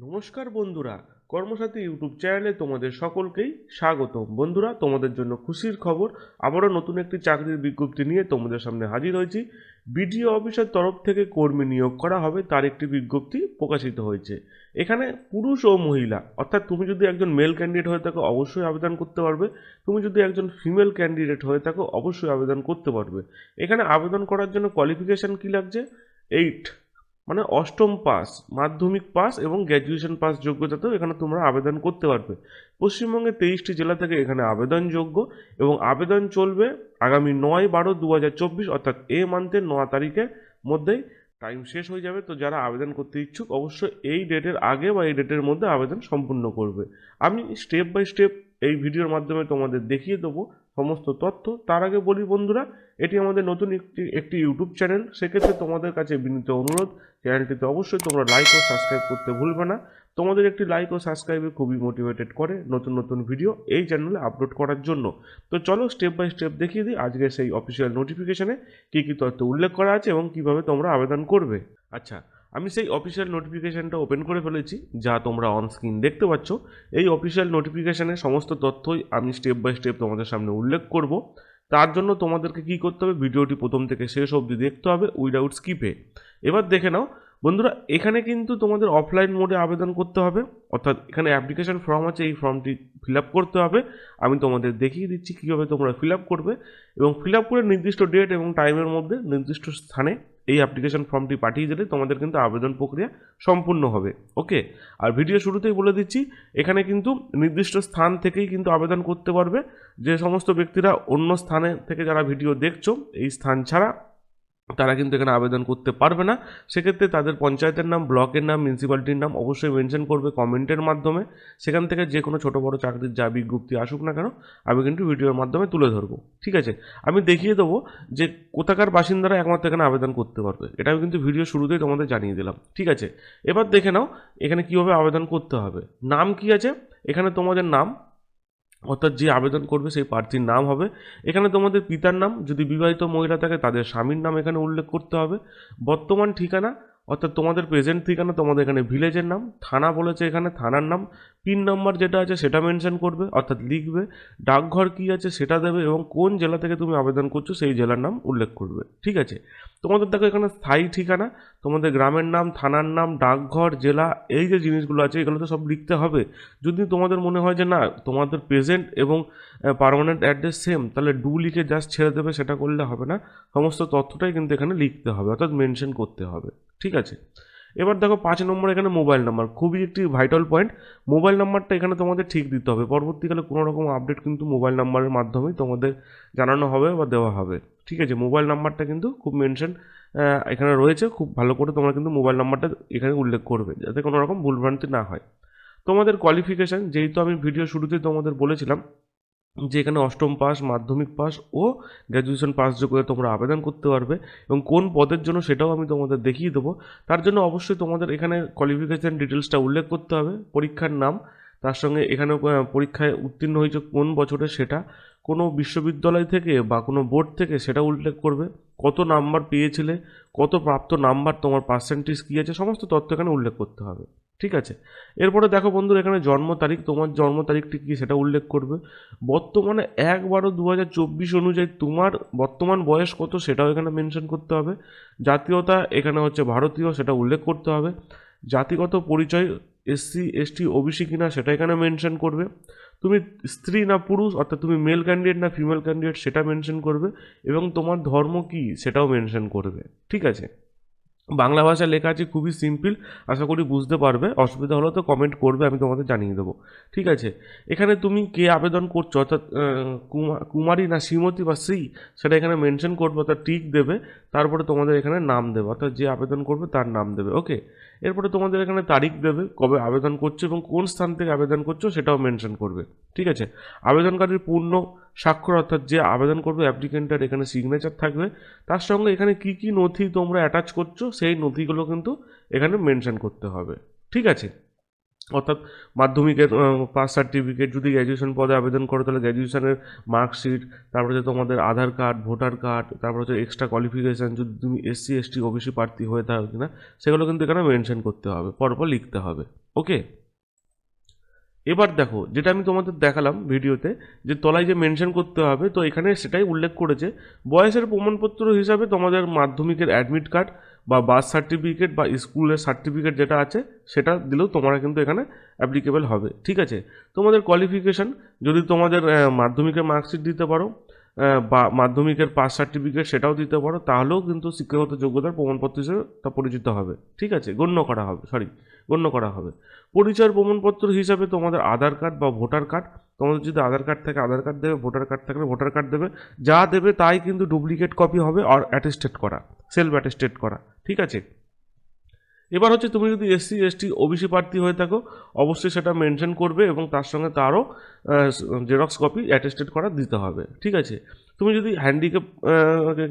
নমস্কার বন্ধুরা, কর্মসাথী ইউটিউব চ্যানেলে তোমাদের সকলকেই স্বাগতম। বন্ধুরা, তোমাদের জন্য খুশির খবর, আবারও নতুন একটি চাকরির বিজ্ঞপ্তি নিয়ে তোমাদের সামনে হাজির হয়েছি। বিডিও অফিসের তরফ থেকে কর্মী নিয়োগ করা হবে, তার একটি বিজ্ঞপ্তি প্রকাশিত হয়েছে। এখানে পুরুষ ও মহিলা, অর্থাৎ তুমি যদি একজন মেল ক্যান্ডিডেট হয়ে থাকো অবশ্যই আবেদন করতে পারবে, তুমি যদি একজন ফিমেল ক্যান্ডিডেট হয়ে থাকো অবশ্যই আবেদন করতে পারবে। এখানে আবেদন করার জন্য কোয়ালিফিকেশান কী লাগছে? 8 মানে অষ্টম পাস, মাধ্যমিক পাস এবং গ্র্যাজুয়েশন পাস যোগ্যতাতেও এখানে তোমরা আবেদন করতে পারবে। পশ্চিমবঙ্গের 23টি জেলা থেকে এখানে আবেদনযোগ্য এবং আবেদন চলবে আগামী 9/12/2024 অর্থাৎ মান্থের 9 তারিখের মধ্যেই টাইম শেষ হয়ে যাবে। তো যারা আবেদন করতে ইচ্ছুক অবশ্যই এই ডেটের আগে বা এই ডেটের মধ্যে আবেদন সম্পূর্ণ করবে। আমি স্টেপ বাই স্টেপ এই ভিডিওর মাধ্যমে তোমাদের দেখিয়ে দেবো সমস্ত তথ্য। তার আগে বলি বন্ধুরা, এটি আমাদের নতুন একটি ইউটিউব চ্যানেল, সেক্ষেত্রে তোমাদের কাছে বিনীত অনুরোধ, চ্যানেলটিতে অবশ্যই তোমরা লাইক ও সাবস্ক্রাইব করতে ভুলবে না। তোমাদের একটি লাইক ও সাবস্ক্রাইবে খুবই মোটিভেটেড করে নতুন নতুন ভিডিও এই চ্যানেলে আপলোড করার জন্য। তো চলো স্টেপ বাই স্টেপ দেখিয়ে দিই আজকে সেই অফিসিয়াল নোটিফিকেশনে কী কী তথ্য উল্লেখ করা আছে এবং কিভাবে তোমরা আবেদন করবে। আচ্ছা, আমি সেই অফিসিয়াল নোটিফিকেশানটা ওপেন করে ফেলেছি, যা তোমরা অন স্ক্রিন দেখতে পাচ্ছ। এই অফিসিয়াল নোটিফিকেশানের সমস্ত তথ্যই আমি স্টেপ বাই স্টেপ তোমাদের সামনে উল্লেখ করব। তার জন্য তোমাদেরকে কী করতে হবে, ভিডিওটি প্রথম থেকে শেষ অবধি দেখতে হবে উইদাউট স্কিপে। এবার দেখে নাও বন্ধুরা, এখানে কিন্তু তোমাদের অফলাইন মোডে আবেদন করতে হবে, অর্থাৎ এখানে অ্যাপ্লিকেশন ফর্ম আছে, এই ফর্মটি ফিল আপ করতে হবে। আমি তোমাদের দেখিয়ে দিচ্ছি কীভাবে তোমরা ফিল আপ করবে এবং ফিল আপ করে নির্দিষ্ট ডেট এবং টাইমের মধ্যে নির্দিষ্ট স্থানে এই অ্যাপ্লিকেশন ফর্মটি পাঠিয়ে দিলে তোমাদের কিন্তু আবেদন প্রক্রিয়া সম্পূর্ণ হবে। ওকে, আর ভিডিও শুরুতেই বলে দিচ্ছি এখানে কিন্তু নির্দিষ্ট স্থান থেকেই কিন্তু আবেদন করতে পারবে। যে সমস্ত ব্যক্তিরা অন্য স্থানে থেকে যারা ভিডিও দেখছো এই স্থান ছাড়া, তারা কিন্তু এখানে আবেদন করতে পারবে না। সেক্ষেত্রে তাদের পঞ্চায়েতের নাম, ব্লকের নাম, মিউনিসিপ্যালিটির নাম অবশ্যই মেনশন করবে কমেন্টের মাধ্যমে। সেখান থেকে যে কোনো ছোটো বড়ো চাকরির যা বিজ্ঞপ্তি আসুক না কেন আমি কিন্তু ভিডিওর মাধ্যমে তুলে ধরবো। ঠিক আছে, আমি দেখিয়ে দেবো যে কোথাকার বাসিন্দারা একমাত্র এখানে আবেদন করতে পারবে, এটাও কিন্তু ভিডিও শুরুতেই তোমাদের জানিয়ে দিলাম। ঠিক আছে, এবার দেখে নাও এখানে কীভাবে আবেদন করতে হবে। নাম কি আছে, এখানে তোমাদের নাম, অর্থাৎ যে আবেদন করবে সেই প্রার্থীর নাম হবে। এখানে তোমাদের পিতার নাম, যদি বিবাহিত মহিলা থাকে তাদের স্বামীর নাম এখানে উল্লেখ করতে হবে। বর্তমান ঠিকানা, অর্থাৎ তোমাদের প্রেজেন্ট ঠিকানা, তোমাদের এখানে ভিলেজের নাম, থানা বলেছে এখানে থানার নাম, পিন নাম্বার যেটা আছে সেটা মেনশন করবে অর্থাৎ লিখবে, ডাকঘর কী আছে সেটা দেবে এবং কোন জেলা থেকে তুমি আবেদন করছো সেই জেলার নাম উল্লেখ করবে। ঠিক আছে, তোমাদের দেখো এখানে স্থায়ী ঠিকানা, তোমাদের গ্রামের নাম, থানার নাম, ডাকঘর, জেলা, এই যে জিনিসগুলো আছে এগুলো তো সব লিখতে হবে। যদি তোমাদের মনে হয় যে না তোমাদের প্রেজেন্ট এবং পার্মানেন্ট অ্যাড্রেস সেম, তাহলে ডু লিখে জাস্ট ছেড়ে দেবে, সেটা করলে হবে না। সমস্ত তথ্যটাই কিন্তু এখানে লিখতে হবে অর্থাৎ মেনশন করতে হবে। ঠিক আছে, এবার দেখো 5 নম্বর এখানে মোবাইল নাম্বার, খুবই একটি ভাইটাল পয়েন্ট। মোবাইল নাম্বারটা এখানে তোমাদের ঠিক দিতে হবে। পরবর্তীকালে কোনো রকম আপডেট কিন্তু মোবাইল নাম্বারের মাধ্যমেই তোমাদের জানানো হবে বা দেওয়া হবে। ঠিক আছে, মোবাইল নাম্বারটা কিন্তু খুব মেনশন এখানে রয়েছে, খুব ভালো করে তোমরা কিন্তু মোবাইল নাম্বারটা এখানে উল্লেখ করবে যাতে কোনো রকম ভুলভ্রান্তি না হয়। তোমাদের কোয়ালিফিকেশান, যেহেতু আমি ভিডিও শুরুতেই তোমাদের বলেছিলাম যে এখানে অষ্টম পাস, মাধ্যমিক পাস ও গ্র্যাজুয়েশন পাস যোগ্যতা তোমরা আবেদন করতে পারবে এবং কোন পদের জন্য সেটাও আমি তোমাদের দেখিয়ে দেবো। তার জন্য অবশ্যই তোমাদের এখানে কোয়ালিফিকেশান ডিটেলসটা উল্লেখ করতে হবে, পরীক্ষার নাম, তার সঙ্গে এখানে পরীক্ষায় উত্তীর্ণ হয়েছে কোন বছরে সেটা, কোনো বিশ্ববিদ্যালয় থেকে বা কোনো বোর্ড থেকে সেটা উল্লেখ করবে, কত নাম্বার পেয়েছিলে, কত প্রাপ্ত নাম্বার, তোমার পার্সেন্টেজ কী আছে, সমস্ত তথ্য এখানে উল্লেখ করতে হবে। ঠিক আছে, এরপরে দেখো বন্ধুরা এখানে জন্ম তারিখ, তোমার জন্ম তারিখটি কী সেটা উল্লেখ করবে। বর্তমানে 1/12/2024 অনুযায়ী তোমার বর্তমান বয়স কত সেটাও এখানে মেনশন করতে হবে। জাতীয়তা এখানে হচ্ছে ভারতীয়, সেটা উল্লেখ করতে হবে। জাতিগত পরিচয় SC ST OBC কিনা সেটা এখানে মেনশন করবে। তুমি স্ত্রী না পুরুষ, অর্থাৎ তুমি মেল ক্যান্ডিডেট না ফিমেল ক্যান্ডিডেট সেটা মেনশন করবে এবং তোমার ধর্ম কী সেটাও মেনশন করবে। ঠিক আছে, বাংলা ভাষায় লেখা আছে, খুবই সিম্পল, আশা করি বুঝতে পারবে। অসুবিধা হলে তো কমেন্ট করবে, আমি তোমাদের জানিয়ে দেবো। ঠিক আছে, এখানে তুমি কে আবেদন করছো, অর্থাৎ কুমারী না শ্রীমতী বা শ্রী, সেটা এখানে মেনশন করবে অর্থাৎ টিক দেবে। তারপরে তোমাদের এখানে নাম দেবে, অর্থাৎ যে আবেদন করবে তার নাম দেবে। ওকে, এরপরে তোমাদের এখানে তারিখ দেবে কবে আবেদন করছো এবং কোন স্থান থেকে আবেদন করছো সেটাও মেনশন করবে। ঠিক আছে, আবেদনকারীর পূর্ণ স্বাক্ষর, অর্থাৎ যে আবেদন করবে অ্যাপ্লিকেন্টের এখানে সিগনেচার থাকবে। তার সঙ্গে এখানে কি কি নথি তোমরা অ্যাটাচ করছো সেই নথিগুলো কিন্তু এখানে মেনশন করতে হবে। ঠিক আছে, অর্থাৎ মাধ্যমিকের পাস সার্টিফিকেট, যদি গ্র্যাজুয়েশন পদে আবেদন করো তাহলে গ্র্যাজুয়েশনের মার্কশিট, তারপরে হচ্ছে তোমাদের আধার কার্ড, ভোটার কার্ড, তারপর হচ্ছে এক্সট্রা কোয়ালিফিকেশান, যদি তুমি এসসি এসটি ওবিসি প্রার্থী হয়ে থাকো কিনা সেগুলো কিন্তু এখানে মেনশন করতে হবে, পরপর লিখতে হবে। ওকে, এবার দেখো যেটা আমি তোমাদের দেখালাম ভিডিওতে, যে তলায় যে মেনশন করতে হবে, তো এখানে সেটাই উল্লেখ করেছে বয়সের প্রমাণপত্র হিসাবে তোমাদের মাধ্যমিকের অ্যাডমিট কার্ড বা বার্থ সার্টিফিকেট বা স্কুলের সার্টিফিকেট যেটা আছে সেটা দিলেও তোমরা কিন্তু এখানে অ্যাপ্লিকেবল হবে। ঠিক আছে, তোমাদের কোয়ালিফিকেশান যদি তোমাদের মাধ্যমিকের মার্কশিট দিতে পারো বা মাধ্যমিকের পাস সার্টিফিকেট সেটাও দিতে পারো, তাহলেও কিন্তু শিক্ষাগত যোগ্যতার প্রমাণপত্র হিসেবে তা পরিচিত হবে। ঠিক আছে, গণ্য করা হবে। পরিচয়ের প্রমাণপত্র হিসাবে তোমাদের আধার কার্ড বা ভোটার কার্ড, তোমাদের যদি আধার কার্ড থাকে আধার কার্ড দেবে, ভোটার কার্ড থাকলে ভোটার কার্ড দেবে, যা দেবে তাই কিন্তু ডুপ্লিকেট কপি হবে আর অ্যাটেস্টেড করা, সেলফ অ্যাটেস্টেড করা। ঠিক আছে, এবার হচ্ছে তুমি যদি এসসি এসটি ওবিসি প্রার্থী হয়ে থাকো অবশ্যই সেটা মেনশন করবে এবং তার সঙ্গে তারও জেরক্স কপি অ্যাটেস্টেড করা দিতে হবে। ঠিক আছে, তুমি যদি হ্যান্ডিক্যাপ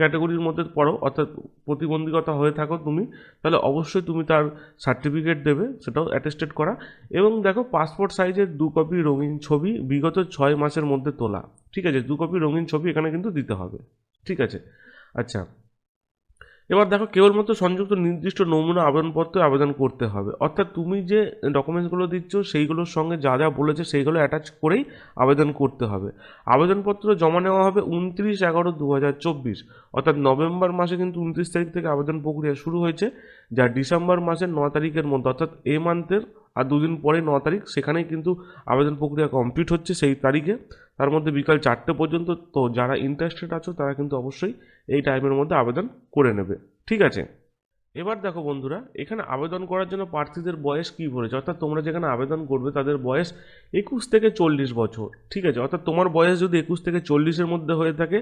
ক্যাটাগরির মধ্যে পড়ো, অর্থাৎ প্রতিবন্ধকতা হয়ে থাকো তুমি, তাহলে অবশ্যই তুমি তার সার্টিফিকেট দেবে, সেটাও অ্যাটেস্টেড করা। এবং দেখো পাসপোর্ট সাইজের 2 কপি রঙিন ছবি বিগত 6 মাসের মধ্যে তোলা। ঠিক আছে, 2 কপি রঙিন ছবি এখানে কিন্তু দিতে হবে। ঠিক আছে, আচ্ছা, এবার দেখো কেবলমাত্র সংযুক্ত নির্দিষ্ট নমুনা আবেদনপত্রে আবেদন করতে হবে, অর্থাৎ তুমি যে ডকুমেন্টসগুলো দিচ্ছ সেইগুলোর সঙ্গে যা যা বলেছে সেইগুলো অ্যাটাচ করেই আবেদন করতে হবে। আবেদনপত্র জমা নেওয়া হবে 29/11/2024, অর্থাৎ নভেম্বর মাসে কিন্তু 29 তারিখ থেকে আবেদন প্রক্রিয়া শুরু হয়েছে, যা ডিসেম্বর মাসের 9 তারিখের মধ্যে, অর্থাৎ এই মান্থের আর 2 দিন পরে 9 তারিখ, সেখানেই কিন্তু আবেদন প্রক্রিয়া কমপ্লিট হচ্ছে সেই তারিখে, তার মধ্যে বিকাল 4টে পর্যন্ত। তো যারা ইন্টারেস্টেড আছো তারা কিন্তু অবশ্যই এই টাইমের মধ্যে আবেদন করে নেবে। ঠিক আছে, এবার দেখো বন্ধুরা, এখানে আবেদন করার জন্য প্রার্থীদের বয়স কী বলেছে, অর্থাৎ তোমরা যেখানে আবেদন করবে তাদের বয়স 21 থেকে 40 বছর। ঠিক আছে, অর্থাৎ তোমার বয়স যদি 21 থেকে 40-এর মধ্যে হয়ে থাকে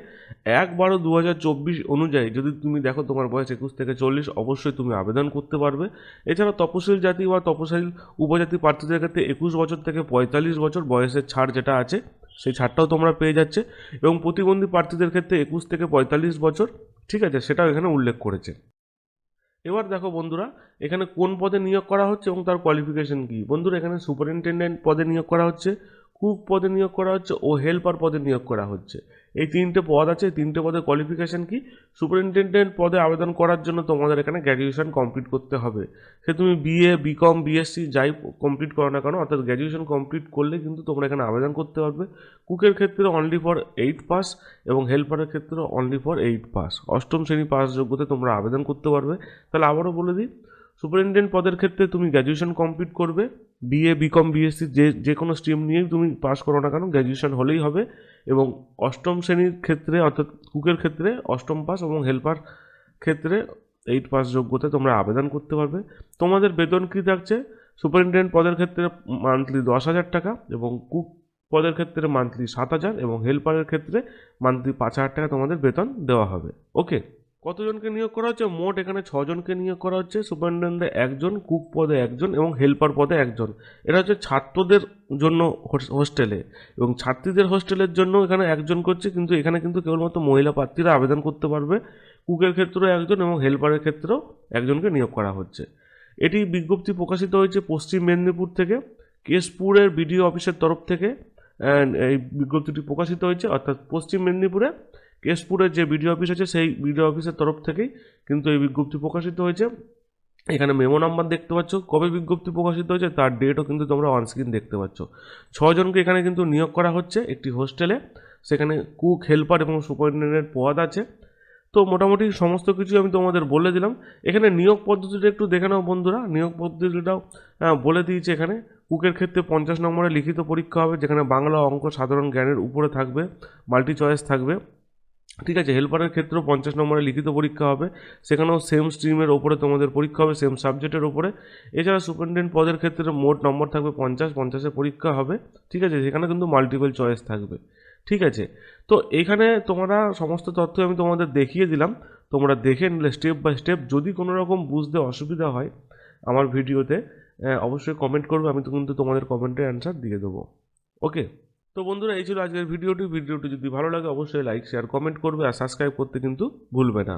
1/12/2024 অনুযায়ী, যদি তুমি দেখো তোমার বয়স 21 থেকে 40, অবশ্যই তুমি আবেদন করতে পারবে। এছাড়া তপশিলি জাতি বা তপশিলি উপজাতি প্রার্থীদের ক্ষেত্রে 21 বছর থেকে 45 বছর বয়সের ছাড় যেটা আছে সেই ছাড়টাও তোমরা পেয়ে যাচ্ছে, এবং প্রতিবন্ধী প্রার্থীদের ক্ষেত্রে 21 থেকে 45 বছর। ঠিক আছে, সেটাও এখানে উল্লেখ করেছে। এবার দেখো বন্ধুরা, এখানে কোন পদে নিয়োগ করা হচ্ছে এবং তার কোয়ালিফিকেশন কী। বন্ধুরা, এখানে সুপারিনটেন্ডেন্ট পদে নিয়োগ করা হচ্ছে, কুক পদে নিয়োগ করা হচ্ছে ও হেল্পার পদে নিয়োগ করা হচ্ছে। এই 3টে পদ আছে, 3টে পদের কোয়ালিফিকেশন কি। সুপারিনটেন্ডেন্ট পদে আবেদন করার জন্য তোমাদের এখানে গ্র্যাজুয়েশন কমপ্লিট করতে হবে, সে তুমি বিএ বিকম বিএসসি যাই কমপ্লিট করো না কেন, অর্থাৎ গ্র্যাজুয়েশন কমপ্লিট করলে কিন্তু তোমরা এখানে আবেদন করতে পারবে। কুকের ক্ষেত্রে অনলি ফর 8 পাস এবং হেল্পারের ক্ষেত্রে অনলি ফর 8 পাস, 8ম শ্রেণী পাস যোগ্যতায় তোমরা আবেদন করতে পারবে। তাহলে আবারও বলে দিই, সুপারিনটেন্ডেন্ট পদের ক্ষেত্রে তুমি গ্র্যাজুয়েশন কমপ্লিট করবে, বিএ বিকম বিএসসি যে কোনো স্ট্রিম নিয়েই তুমি পাস করো না কেন গ্র্যাজুয়েশন হলেই হবে। এবং 8ম শ্রেণীর ক্ষেত্রে অর্থাৎ কুকের ক্ষেত্রে 8ম পাস এবং হেল্পার ক্ষেত্রে 8 পাস যোগ্যতায় তোমরা আবেদন করতে পারবে। তোমাদের বেতন কী থাকছে, সুপারিনটেন্ডেন্ট পদের ক্ষেত্রে মান্থলি 10,000 টাকা, এবং কুক পদের ক্ষেত্রে মান্থলি 7,000, এবং হেল্পারের ক্ষেত্রে মান্থলি 5,000 টাকা তোমাদের বেতন দেওয়া হবে। ওকে, কতজনকে নিয়োগ করা হচ্ছে, মোট এখানে 6 জনকে নিয়োগ করা হচ্ছে। সুপারিনটেন্ডেন্টে 1 জন, কুক পদে 1 জন এবং হেল্পার পদে 1 জন। এটা হচ্ছে ছাত্রদের জন্য হোস্টেলে, এবং ছাত্রীদের হোস্টেলের জন্য এখানে 1 জন করছে, কিন্তু এখানে কিন্তু কেবলমাত্র মহিলা প্রার্থীরা আবেদন করতে পারবে। কুকের ক্ষেত্রেও 1 জন এবং হেল্পারের ক্ষেত্রেও 1 জনকে নিয়োগ করা হচ্ছে। এটি বিজ্ঞপ্তি প্রকাশিত হয়েছে পশ্চিম মেদিনীপুর থেকে, কেশপুরের বিডিও অফিসের তরফ থেকে এই বিজ্ঞপ্তিটি প্রকাশিত হয়েছে, অর্থাৎ পশ্চিম মেদিনীপুরে কেশপুরের যে বিডিও অফিস আছে সেই বিডিও অফিসের তরফ থেকেই কিন্তু এই বিজ্ঞপ্তি প্রকাশিত হয়েছে। এখানে মেমো নাম্বার দেখতে পাচ্ছ, কবে বিজ্ঞপ্তি প্রকাশিত হয়েছে তার ডেটও কিন্তু তোমরা অনস্ক্রিন দেখতে পাচ্ছ। 6 জনকে এখানে কিন্তু নিয়োগ করা হচ্ছে একটি হোস্টেলে, সেখানে কুক, হেল্পার এবং সুপারিনটেন্ডেন্ট পদ আছে। তো মোটামুটি সমস্ত কিছু আমি তোমাদের বলে দিলাম। এখানে নিয়োগ পদ্ধতিটা একটু দেখে নাও বন্ধুরা, নিয়োগ পদ্ধতিটাও বলে দিয়েছে এখানে। কুকের ক্ষেত্রে 50 নম্বরের লিখিত পরীক্ষা হবে, যেখানে বাংলা, অঙ্ক, সাধারণ জ্ঞানের উপরে থাকবে, মাল্টি চয়েস থাকবে। ঠিক আছে, হেল্পারের ক্ষেত্রেও 50 নম্বরের লিখিত পরীক্ষা হবে, সেখানেও সেম স্ট্রিমের ওপরে তোমাদের পরীক্ষা হবে, সেম সাবজেক্টের ওপরে। এছাড়া সুপারিনটেন্ডেন্ট পদের ক্ষেত্রে মোট নম্বর থাকবে 50 পরীক্ষা হবে। ঠিক আছে, সেখানে কিন্তু মাল্টিপল চয়েস থাকবে। ঠিক আছে, তো এখানে তোমরা সমস্ত তথ্য আমি তোমাদের দেখিয়ে দিলাম, তোমরা দেখে নিলে স্টেপ বাই স্টেপ। যদি কোনো রকম বুঝতে অসুবিধা হয় আমার ভিডিওতে অবশ্যই কমেন্ট করবে, আমি তো কিন্তু তোমাদের কমেন্টের অ্যান্সার দিয়ে দেবো। ওকে, তো বন্ধুরা এই ছিল আজকের ভিডিওটি যদি ভালো লাগে অবশ্যই লাইক শেয়ার কমেন্ট করবে আর সাবস্ক্রাইব করতে কিন্তু ভুলবে না।